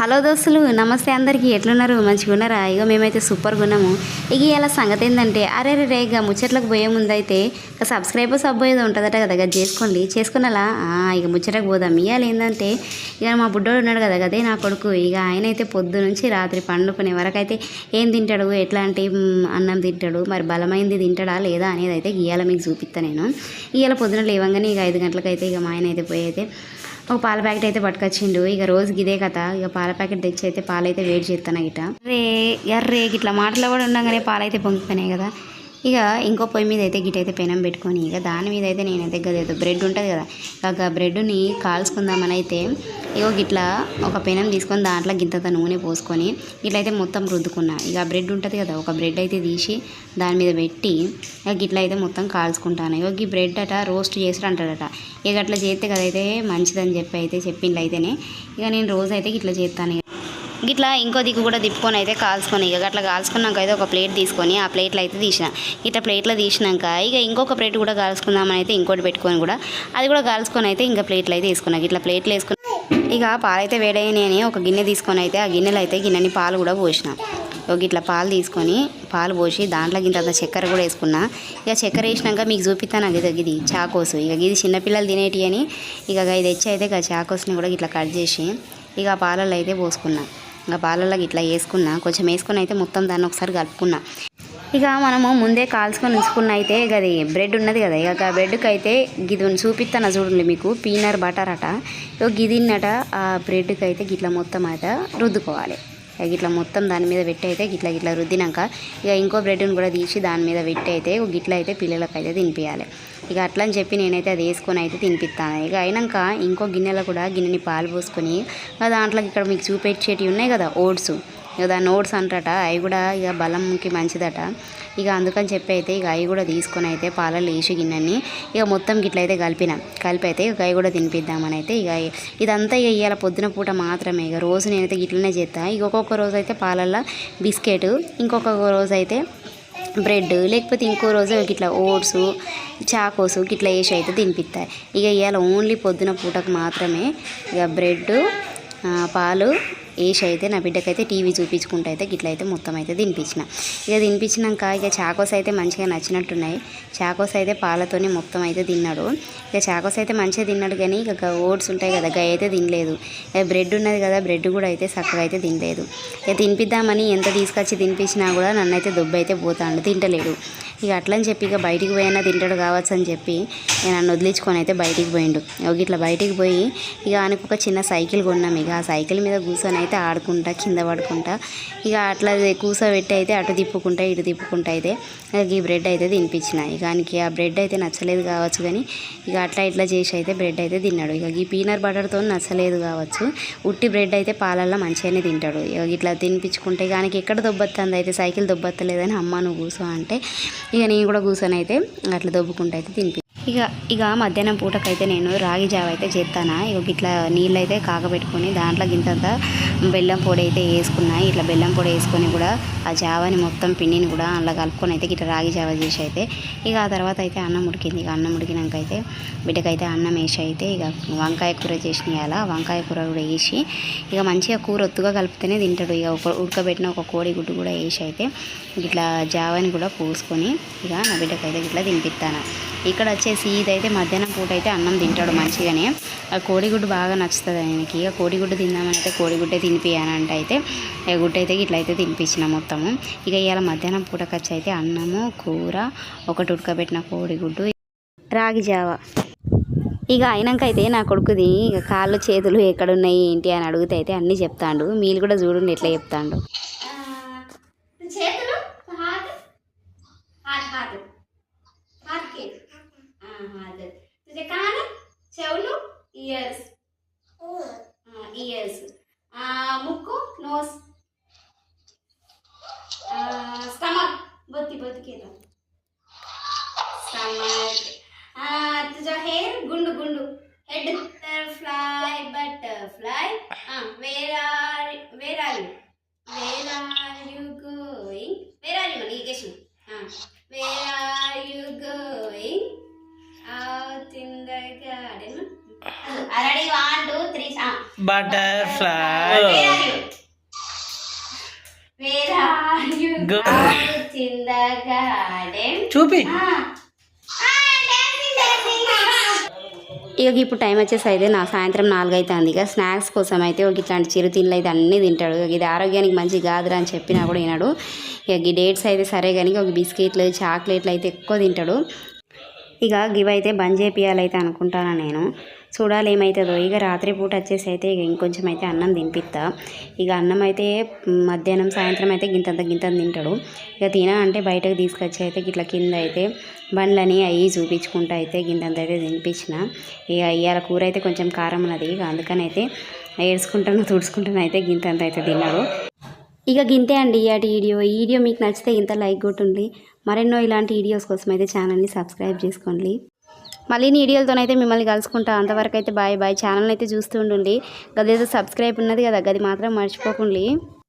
Hello దోస్తులు, నమస్తే అందరికీ. ఎట్లున్నారు? మంచిగా ఉన్నారా? ఇక మేమైతే సూపర్గా ఉన్నాము. ఇక ఇలా సంగతి ఏంటంటే, అరే రే ఇక ముచ్చట్లకు పోయే ముందు అయితే ఇక సబ్స్క్రైబర్స్ అబ్బాయేదో ఉంటుందట కదా, ఇక చేసుకున్నలా ఇక ముచ్చటకు పోదాం. ఇవాళ ఏంటంటే ఇక మా బుడ్డోడు ఉన్నాడు కదా, అదే నా కొడుకు. ఇక ఆయన అయితే పొద్దు నుంచి రాత్రి పండుకునే వరకు అయితే ఏం తింటాడు, ఎట్లాంటి అన్నం తింటాడు, మరి బలమైంది తింటాడా లేదా అనేది అయితే ఇవాళ మీకు చూపిస్తాను నేను. ఇవాళ పొద్దున లేవంగానే ఇక 5 గంటలకైతే ఇక మా ఆయన అయితే పోయి అయితే ఒక పాల ప్యాకెట్ అయితే పట్టుకొచ్చిండు. ఇక రోజుకి ఇదే కథ. ఇక పాల ప్యాకెట్ తెచ్చి అయితే పాలైతే వేడి చేస్తాను గిట. ఎర్రే ఇట్లా మాటలు కూడా ఉండగానే పాలైతే పొంగిపోయినాయి కదా. ఇక ఇంకో పొయ్యి మీద అయితే గిటైతే పెనం పెట్టుకొని ఇక దాని మీద అయితే నేనైతే గదేదో బ్రెడ్ ఉంటుంది కదా, ఇక బ్రెడ్ని కాల్చుకుందామని అయితే ఇగో గిట్లా ఒక పెనం తీసుకొని దాంట్లో గింతంత నూనె పోసుకొని ఇట్లయితే మొత్తం రుద్దుకున్నా. ఇక బ్రెడ్ ఉంటుంది కదా, ఒక బ్రెడ్ అయితే తీసి దాని మీద పెట్టి ఇక గిట్ల అయితే మొత్తం కాల్చుకుంటాను. ఇక ఈ బ్రెడ్ అట రోస్ట్ చేసుడు అంటాడట. ఇక అట్లా చేస్తే కదైతే మంచిదని చెప్పి అయితే చెప్పిండు. అయితేనే ఇక నేను రోజు అయితే గిట్లా చేస్తాను. గిట్లా ఇంకో దిక్కు కూడా తిప్పుకొని అయితే కాల్చుకొని ఇక అట్లా కాల్చుకున్నాక అయితే ఒక ప్లేట్ తీసుకొని ఆ ప్లేట్లో అయితే తీసిన. ఇట్లా ప్లేట్లో తీసినాక ఇక ఇంకొక ప్లేట్ కూడా కాల్చుకుందామని అయితే ఇంకోటి పెట్టుకొని కూడా అది కూడా కాల్చుకొని అయితే ఇంకా ప్లేట్లు అయితే వేసుకున్నాను. ఇట్లా ప్లేట్లు వేసుకుని ఇక పాలైతే వేడయ్యాయి అని ఒక గిన్నె తీసుకొని అయితే ఆ గిన్నెలో అయితే గిన్నెని పాలు కూడా పోసిన. ఒక ఇట్లా పాలు తీసుకొని పాలు పోసి దాంట్లో ఇంత చక్కెర కూడా వేసుకున్నా. ఇక చక్కెర వేసినాక మీకు చూపిస్తాను. ఇది చాకోసు. ఇక ఇది చిన్నపిల్లలు తినేటి అని ఇక ఇది తెచ్చి అయితే ఇక చాకోస్ని కూడా ఇట్లా కట్ చేసి ఇక పాలల్లో అయితే పోసుకున్నా. ఇంకా పాలల్లో ఇట్లా వేసుకున్నా, కొంచెం వేసుకుని అయితే మొత్తం దాన్ని ఒకసారి కలుపుకున్నా. ఇక మనము ముందే కాల్చుకొని ఉంచుకున్న అయితే ఇక అది బ్రెడ్ ఉన్నది కదా, ఇక ఆ బ్రెడ్కి అయితే గిది చూపిస్తాను చూడండి మీకు. పీనర్ బటర్ అట. ఇక గిదిన్నట ఆ బ్రెడ్కి అయితే గిట్లా మొత్తం అయితే రుద్దుకోవాలి. ఇక ఇట్లా మొత్తం దాని మీద పెట్టి అయితే గిట్లా రుద్దినాక ఇక ఇంకో బ్రెడ్ని కూడా తీసి దాని మీద పెట్టి అయితే గిట్ల అయితే పిల్లలకి అయితే తినిపించాలి. ఇక అట్లా అని చెప్పి నేనైతే అది వేసుకొని అయితే తినిపిస్తాను. ఇక అయినాక ఇంకో గిన్నెలో కూడా గిన్నెని పాలు పోసుకొని దాంట్లోకి ఇక్కడ మీకు చూపెట్టేటివి ఉన్నాయి కదా ఓట్స్, ఇక దాన్ని ఓట్స్ అంటట. అవి కూడా ఇక బలంకి మంచిదట. ఇక అందుకని చెప్పి అయితే ఇక అవి కూడా తీసుకొని అయితే పాలల్లో వేసి గిన్నెని ఇక మొత్తం గిట్ల అయితే కలిపి అయితే ఇక అవి కూడా తినిపిద్దామని అయితే ఇక ఇదంతా ఇక ఇవాళ పొద్దున పూట మాత్రమే. ఇక రోజు నేనైతే గిట్లనే చేస్తాను. ఇక ఒక్కొక్క రోజు అయితే పాలల్లో బిస్కెట్, ఇంకొక రోజు అయితే బ్రెడ్, లేకపోతే ఇంకో రోజు ఇట్లా ఓట్స్ చాకోసు గిట్లా వేసి అయితే తినిపిస్తాయి. ఇక ఇవాళ ఓన్లీ పొద్దున పూటకు మాత్రమే ఇక బ్రెడ్ పాలు వేసి అయితే నా బిడ్డకైతే టీవీ చూపించుకుంటూ అయితే గిట్ల అయితే మొత్తం అయితే తినిపించిన. ఇక తినిపించినాక ఇక చాకోస్ అయితే మంచిగా నచ్చినట్టున్నాయి. చాకోస్ అయితే పాలతోనే మొత్తం అయితే తిన్నాడు. ఇక చాకోస్ అయితే మంచిగా తిన్నాడు, కానీ ఇక ఓట్స్ ఉంటాయి కదా గవి అయితే తినలేదు. ఇక బ్రెడ్ ఉన్నది కదా, బ్రెడ్ కూడా అయితే చక్కగా అయితే తినలేదు. ఇక తినిపిద్దామని ఎంత తీసుకొచ్చి తినిపించినా కూడా నన్ను అయితే దొబ్బ అయితే పోతాడు, తింటలేడు. ఇక అట్లని చెప్పి ఇక బయటికి పోయినా తింటాడు కావచ్చు అని చెప్పి ఇక నన్ను వదిలించుకొని అయితే బయటికి పోయిండు. ఇట్లా బయటికి పోయి ఇక ఆయనకు ఒక చిన్న సైకిల్ కొన్నాం. ఇక ఆ సైకిల్ మీద కూర్చొని అయితే ఆడుకుంటా కింద పడుకుంటా ఇక అట్లా కూర్చోబెట్టి అయితే అటు తిప్పుకుంటా ఇటు తిప్పుకుంటా అయితే ఈ బ్రెడ్ అయితే తినిపించిన. ఇక ఆయనకి ఆ బ్రెడ్ అయితే నచ్చలేదు కావచ్చు, కానీ ఇక అట్లా ఇట్లా చేసి అయితే బ్రెడ్ అయితే తిన్నాడు. ఇక ఈ పీనర్ బటర్తో నచ్చలేదు కావచ్చు, ఉట్టి బ్రెడ్ అయితే పాలల్లో మంచిగానే తింటాడు. ఇక ఇట్లా తినిపించుకుంటే ఆయనకి ఎక్కడ దొబ్బొస్తుంది అయితే సైకిల్ దొబ్బొత్తలేదని అమ్మ నువ్వు కూర్చో అంటే ఇక నేను కూడా కూర్చొని అయితే అట్లా దొబ్బుకుంటూ అయితే తినిపి ఇక మధ్యాహ్నం పూటకైతే నేను రాగి జావ అయితే చేస్తాను. ఇక ఇట్లా నీళ్ళు అయితే కాగబెట్టుకొని దాంట్లో గింతంత బెల్లం పొడి అయితే వేసుకున్నా. ఇట్లా బెల్లం పొడి వేసుకొని కూడా ఆ జావని మొత్తం పిండిని కూడా అలా కలుపుకొని అయితే ఇట్లా రాగి జావ చేసి అయితే ఇక ఆ తర్వాత అయితే అన్నం ఉడికింది. ఇక అన్నం ఉడికినాక అయితే బిడ్డకైతే అన్నం వేసి అయితే ఇక వంకాయ కూర చేసినాయాల వంకాయ కూర కూడా వేసి ఇక మంచిగా కూర ఒత్తుగా కలిపితేనే తింటాడు. ఇక ఉడకబెట్టిన ఒక కోడి గుడ్డు కూడా వేసి అయితే ఇట్లా జావని కూడా పోసుకొని ఇక నా బిడ్డకైతే ఇట్లా తినిపిస్తాను. ఇక్కడ వచ్చేసి ఇదైతే మధ్యాహ్నం పూట అయితే అన్నం తింటాడు మంచిగానే. ఆ కోడిగుడ్డు బాగా నచ్చుతుంది ఆయనకి. ఇక కోడిగుడ్డు తిందామని అయితే కోడిగుడ్డే తినిపియానంటే అయితే గుడ్డు అయితే ఇట్లా అయితే తినిపించిన మొత్తము. ఇక ఇవాళ మధ్యాహ్నం పూటకి వచ్చి అయితే అన్నము కూర ఒకటి ఉడకబెట్టిన కోడిగుడ్డు రాగి జావ. ఇక అయినాక అయితే నా కొడుకుది ఇక కాళ్ళు చేతులు ఎక్కడున్నాయి ఏంటి అని అడిగితే అయితే అన్నీ చెప్తాడు. మీరు కూడా చూడండి ఎట్లా చెప్తాడు. చెవులు ఇయర్స్ ముక్కు నోస్ స్టమక్ బొత్తికేదా స్టమక్ तुझा हेयर गुंडू गुंडू head butterfly where are you going मनी guess where are you going out in the garden ready 1 2 3 butterfly చూపి ఇక ఇప్పుడు టైం వచ్చేసి అయితే నా సాయంత్రం 4 అవుతుంది. ఇక స్నాక్స్ కోసం అయితే ఒక ఇట్లాంటి చిరు తిండ్లు అయితే అన్నీ తింటాడు. ఇది ఆరోగ్యానికి మంచి కాదురా అని చెప్పినా కూడా వినాడు. ఇక ఈ డేట్స్ అయితే సరే కానీ ఒక బిస్కెట్లు చాక్లెట్లు అయితే ఎక్కువ తింటాడు. ఇక గివైతే బంద్ చేపియాలైతే అనుకుంటాను నేను. చూడాలి ఏమవుతుందో. ఇక రాత్రిపూట వచ్చేసి అయితే ఇక ఇంకొంచెం అయితే అన్నం తినిపిస్తా. ఇక అన్నం అయితే మధ్యాహ్నం సాయంత్రం అయితే గింతంత తింటాడు. ఇక తిన అంటే బయటకు తీసుకొచ్చి అయితే ఇట్లా కింద అయితే బండ్లని అవి చూపించుకుంటూ అయితే గింతంత అయితే తినిపించిన. ఇక ఇవాళ కూర అయితే కొంచెం కారం ఉన్నది. ఇక అందుకని అయితే ఏడ్చుకుంటాను తుడుచుకుంటాను అయితే గింతంత అయితే తిన్నాడు. ఇక గింతే అండి ఇలాంటి ఈ వీడియో మీకు నచ్చితే ఇంత లైక్ కొట్టండి. మరెన్నో ఇలాంటి వీడియోస్ కోసం అయితే ఛానల్ని సబ్స్క్రైబ్ చేసుకోండి. మళ్ళీ వీడియోలతోనైతే మిమ్మల్ని కలుసుకుంటా. అంతవరకు అయితే బాయ్ బాయ్. ఛానల్ అయితే చూస్తూ ఉండండి. గదేదో సబ్స్క్రైబ్ ఉన్నది కదా, గది మాత్రం మర్చిపోకండి.